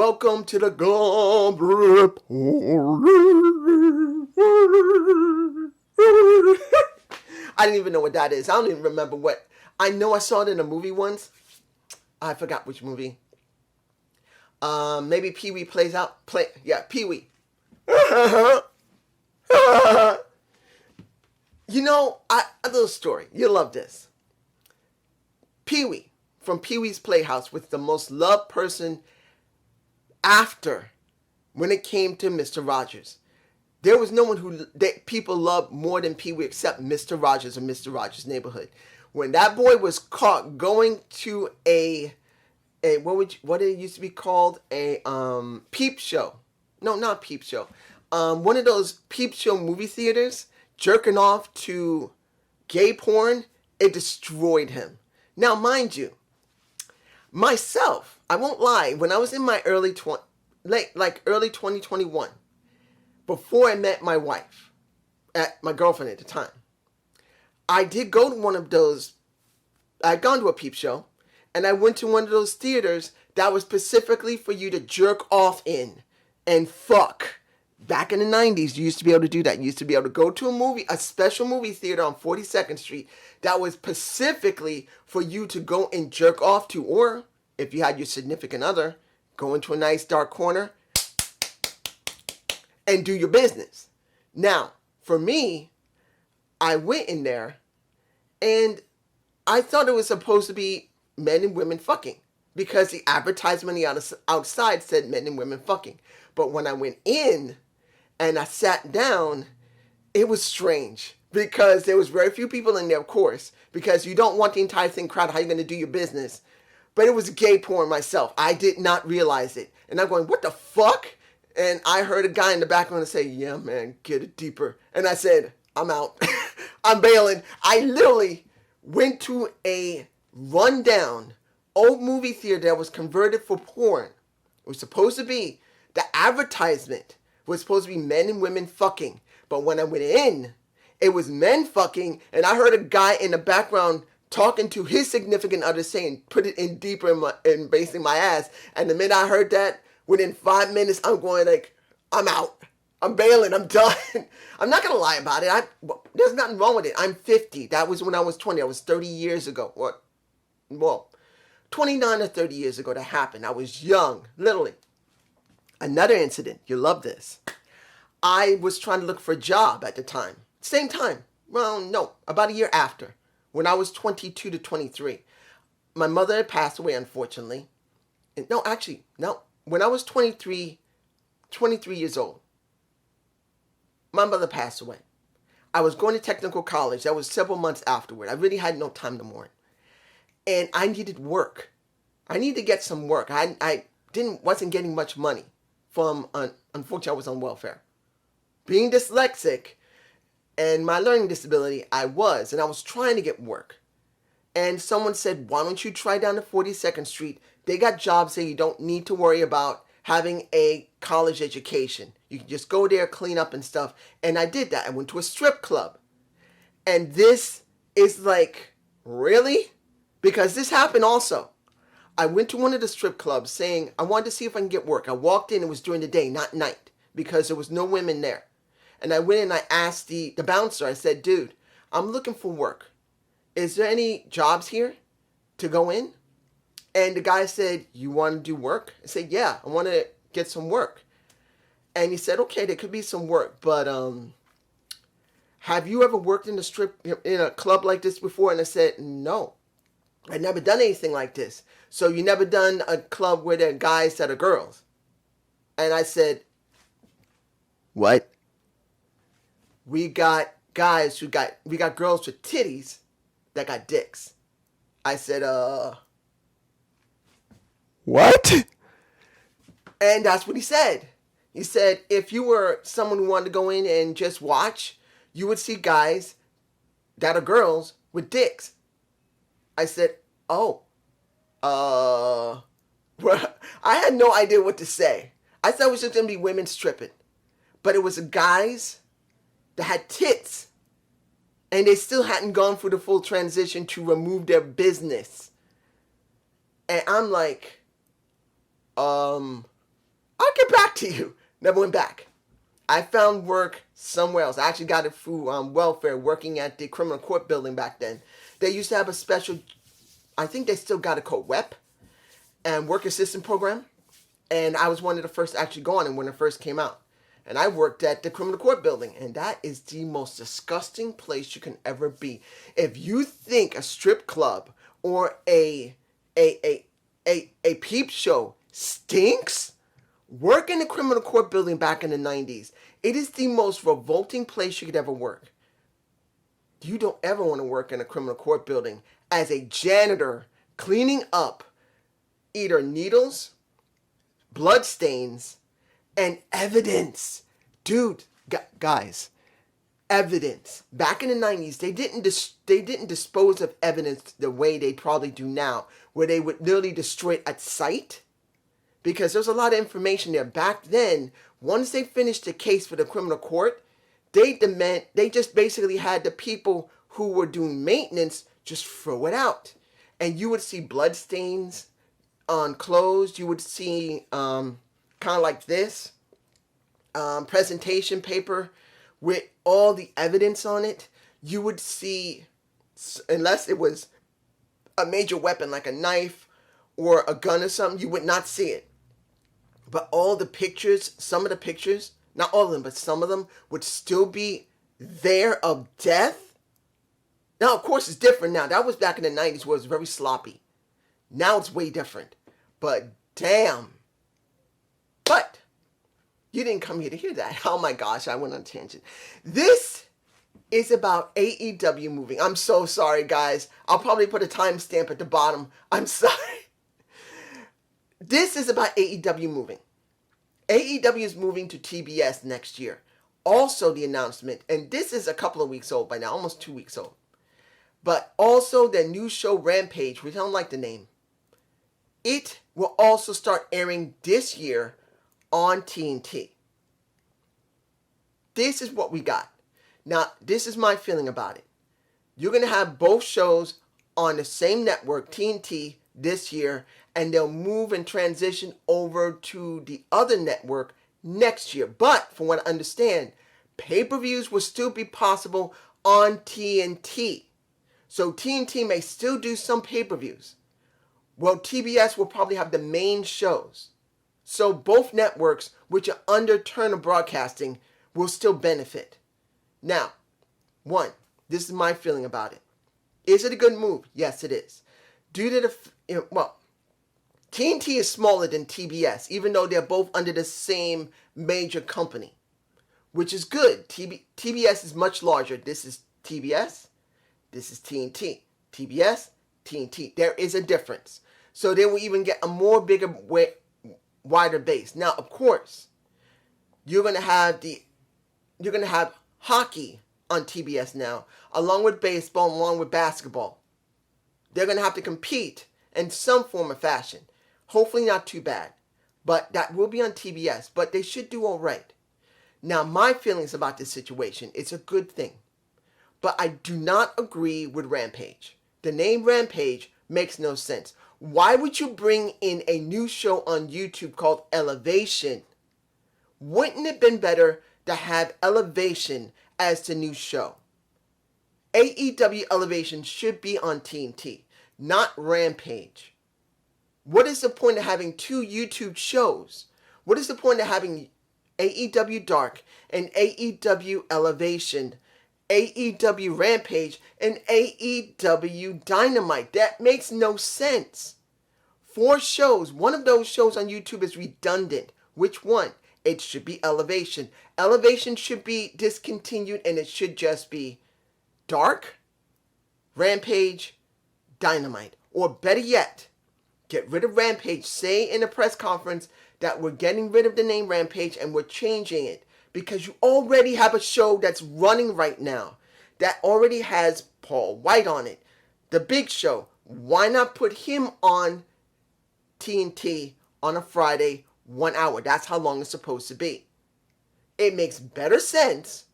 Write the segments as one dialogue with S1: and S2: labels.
S1: Welcome to the Gump Report. I didn't even know what that is. I don't even remember what. I know I saw it in a movie once. I forgot which movie. Maybe Pee Wee plays out. Pee Wee. You know, a little story. You'll love this. Pee Wee from Pee Wee's Playhouse was the most loved person after when it came to Mr. Rogers. There was no one who people loved more than Pee Wee except Mr. Rogers or Mr. Rogers' Neighborhood. When that boy was caught going to a what it used to be called, a peep show. No, not peep show. One of those peep show movie theaters, jerking off to gay porn, it destroyed him. Now, mind you, myself, I won't lie, when I was in my early 2021, before I met my wife, my girlfriend at the time, I did go to one of those, I'd gone to a peep show, and I went to one of those theaters that was specifically for you to jerk off in and fuck. Back in the 90s, you used to be able to do that. You used to be able to go to a special movie theater on 42nd Street that was specifically for you to go and jerk off to, or if you had your significant other, go into a nice dark corner and do your business. Now, for me, I went in there and I thought it was supposed to be men and women fucking because the advertisement outside said men and women fucking. But when I went in and I sat down, it was strange because there was very few people in there, of course, because you don't want the entire thing crowded. How are you going to do your business? But it was gay porn myself. I did not realize it. And I'm going, what the fuck? And I heard a guy in the background say, yeah, man, get it deeper. And I said, I'm out. I'm bailing. I literally went to a rundown old movie theater that was converted for porn. It was supposed to be, the advertisement was supposed to be men and women fucking. But when I went in, it was men fucking. And I heard a guy in the background talking to his significant other saying, put it in deeper in basically my ass. And the minute I heard that, within 5 minutes, I'm going like, I'm out. I'm bailing. I'm done. I'm not going to lie about it. There's nothing wrong with it. I'm 50. That was when I was 20. I was 30 years ago. Well, 29 or 30 years ago that happened. I was young, literally. Another incident. You love this. I was trying to look for a job at the time. Same time. Well, no. About a year after. When I was 22 to 23. My mother had passed away, unfortunately. No. When I was 23 years old, my mother passed away. I was going to technical college. That was several months afterward. I really had no time to mourn. And I needed work. I needed to get some work. I wasn't getting much money from, unfortunately, I was on welfare. Being dyslexic and my learning disability, I was trying to get work. And someone said, why don't you try down to 42nd Street? They got jobs that you don't need to worry about having a college education. You can just go there, clean up and stuff. And I did that. I went to a strip club. And this is like, really? Because this happened also. I went to one of the strip clubs saying, I wanted to see if I can get work. I walked in, it was during the day, not night, because there was no women there. And I went and I asked the bouncer, I said, dude, I'm looking for work. Is there any jobs here to go in? And the guy said, you want to do work? I said, yeah, I want to get some work. And he said, okay, there could be some work, but have you ever worked in a club like this before? And I said, no, I'd never done anything like this. So you never done a club where there are guys that are girls? And I said, what? We got guys we got girls with titties that got dicks. I said, what? And that's what he said. He said, if you were someone who wanted to go in and just watch, you would see guys that are girls with dicks. I said, oh, well, I had no idea what to say. I thought it was just going to be women stripping. But it was guys that had tits. And they still hadn't gone through the full transition to remove their business. And I'm like, went back to you. Never went back. I found work somewhere else. I actually got it through welfare, working at the criminal court building back then. They used to have a special, I think they still got it called WEP, and work assistant program. And I was one of the first to actually go on it when it first came out. And I worked at the criminal court building, and that is the most disgusting place you can ever be. If you think a strip club or a peep show stinks, work in the criminal court building back in the 90s. It is the most revolting place you could ever work. You don't ever want to work in a criminal court building as a janitor cleaning up either needles, blood stains, and evidence. Dude, guys, evidence. Back in the 90s, they didn't dispose of evidence the way they probably do now, where they would literally destroy it at sight. Because there's a lot of information there. Back then, once they finished the case for the criminal court, they just basically had the people who were doing maintenance just throw it out. And you would see blood stains on clothes. You would see kind of like this presentation paper with all the evidence on it. You would see, unless it was a major weapon like a knife or a gun or something, you would not see it. But all the pictures, some of the pictures, not all of them, but some of them would still be there of death. Now, of course, it's different now. That was back in the 90s where it was very sloppy. Now it's way different. But damn. But you didn't come here to hear that. Oh my gosh, I went on a tangent. This is about AEW moving. I'm so sorry, guys. I'll probably put a timestamp at the bottom. I'm sorry. This is about AEW moving. AEW is moving to TBS next year. Also the announcement, and this is a couple of weeks old by now, almost 2 weeks old. But also their new show Rampage, which I don't like the name. It will also start airing this year on TNT. This is what we got. Now, this is my feeling about it. You're going to have both shows on the same network, TNT, this year, and they'll move and transition over to the other network next year. But from what I understand, pay-per-views will still be possible on TNT. So TNT may still do some pay-per-views. Well, TBS will probably have the main shows. So both networks, which are under Turner Broadcasting, will still benefit. Now, one, this is my feeling about it. Is it a good move? Yes, it is. Due to TNT is smaller than TBS, even though they're both under the same major company, which is good. TBS is much larger. This is TBS. This is TNT. TBS, TNT. There is a difference. So they will even get a more bigger, wider base. Now, of course, you're gonna have hockey on TBS now, along with baseball, along with basketball. They're gonna have to compete in some form of fashion. Hopefully not too bad. But that will be on TBS. But they should do all right. Now, my feelings about this situation, it's a good thing. But I do not agree with Rampage. The name Rampage makes no sense. Why would you bring in a new show on YouTube called Elevation? Wouldn't it have been better to have Elevation as the new show? AEW Elevation should be on TNT, not Rampage. What is the point of having two YouTube shows? What is the point of having AEW Dark and AEW Elevation, AEW Rampage, and AEW Dynamite? That makes no sense. 4 shows. One of those shows on YouTube is redundant. Which one? It should be Elevation. Elevation should be discontinued and it should just be Dark, Rampage, Dynamite. Or better yet, get rid of Rampage. Say in a press conference that we're getting rid of the name Rampage and we're changing it. Because you already have a show that's running right now that already has Paul White on it. The Big Show. Why not put him on TNT on a Friday, 1 hour? That's how long it's supposed to be. It makes better sense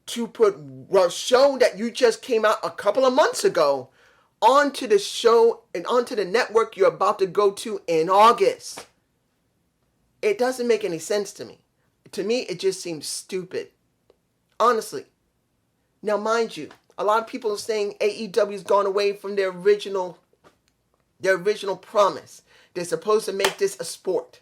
S1: to put a show that you just came out a couple of months ago onto the show and onto the network you're about to go to in August. It doesn't make any sense to me. To me, it just seems stupid. Honestly. Now, mind you, a lot of people are saying AEW's gone away from their original promise. They're supposed to make this a sport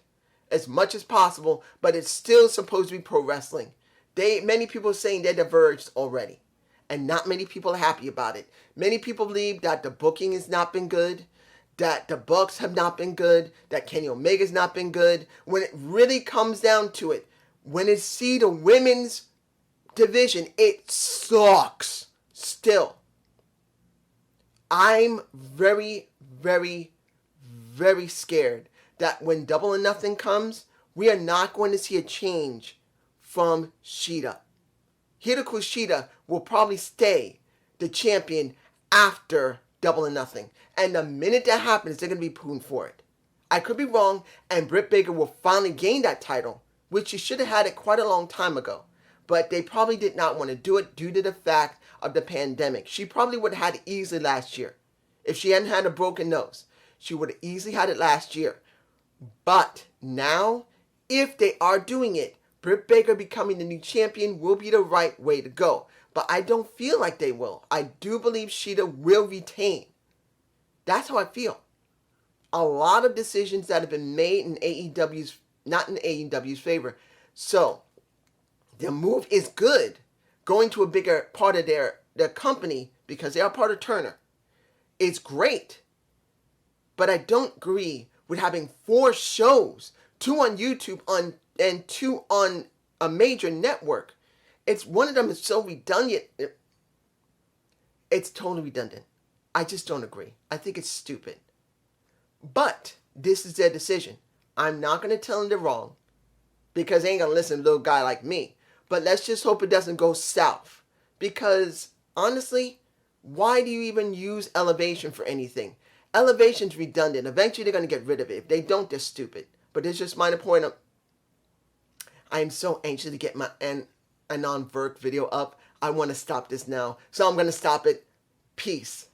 S1: as much as possible, but it's still supposed to be pro wrestling. Many people are saying they diverged already, and not many people are happy about it. Many people believe that the booking has not been good, that the Bucks have not been good, that Kenny Omega's not been good. When it really comes down to it, when it see the women's division, it sucks still. I'm very, very, very scared that when Double or Nothing comes, we are not going to see a change from Shida. Hikaru Shida will probably stay the champion after Double or Nothing. And the minute that happens, they're going to be pooing for it. I could be wrong, and Britt Baker will finally gain that title, which she should have had it quite a long time ago. But they probably did not want to do it due to the fact of the pandemic. She probably would have had it easily last year. If she hadn't had a broken nose, she would have easily had it last year. But now, if they are doing it, Britt Baker becoming the new champion will be the right way to go. But I don't feel like they will. I do believe Shida will retain. That's how I feel. A lot of decisions that have been made in AEW's, not in AEW's favor. So, the move is good. Going to a bigger part of their company, because they are part of Turner, it's great. But I don't agree with having 4 shows, 2 on YouTube and 2 on a major network. It's one of them is so redundant. It's totally redundant. I just don't agree. I think it's stupid. But this is their decision. I'm not going to tell them they're wrong, because they ain't going to listen to a little guy like me. But let's just hope it doesn't go south. Because, honestly, why do you even use Elevation for anything? Elevation's redundant. Eventually they're going to get rid of it. If they don't, they're stupid. But it's just my point. I am so anxious to get my Anon Verk video up. I want to stop this now. So I'm going to stop it. Peace.